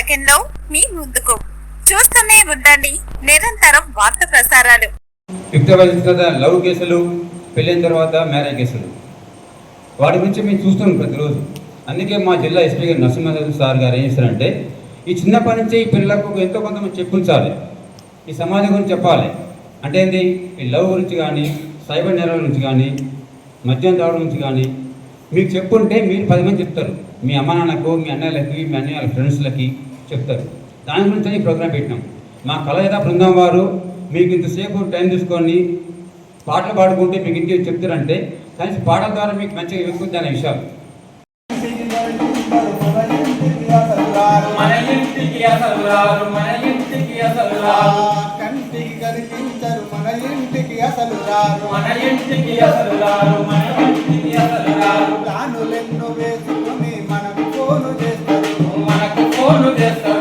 మనకెన్నో మీ ముందుకు చూస్తూనే ఉండండి నిరంతరం వార్త ప్రసారాలు. యుక్త వయసు లవ్ కేసులు, పెళ్ళైన తర్వాత మ్యారేజ్ కేసులు, వాటి గురించి మేము చూస్తున్నాం ప్రతిరోజు. అందుకే మా జిల్లా ఎస్పీ గారు నరసింహ సార్ గారు ఏం చేస్తారంటే, ఈ చిన్నప్పటి నుంచి ఈ పిల్లలకు ఎంతో కొంతమంది చెప్పుంచాలి, ఈ సమాజం గురించి చెప్పాలి. అంటే ఏంటి, ఈ లవ్ గురించి కానీ, సైబర్ నేరాల గురించి కానీ, మద్యం తాగడం గురించి కానీ మీకు చెప్పుంటే మీరు 10 మంది చెప్తారు. మీ అమ్మ నాన్నకు, మీ అన్నయ్యలకి, మీ అన్నయ్య ఫ్రెండ్స్లకి చెప్తారు. దాని గురించి ఈ ప్రోగ్రాం పెట్టినాం. మా కళాయిదా బృందం వారు మీకు ఇంతసేపు టైం తీసుకొని పాటలు పాడుకుంటే మీకు ఇంటికి చెప్తారంటే, కనీసం పాటల ద్వారా మీకు మంచిగా ఎక్కుతుంది అనే విషయాలు. కంటికి కనిపించరు మన ఇంటికి అసలు రారు, ప్లానులెన్నో వేసుకుని మనకు ఫోను చేస్తారు,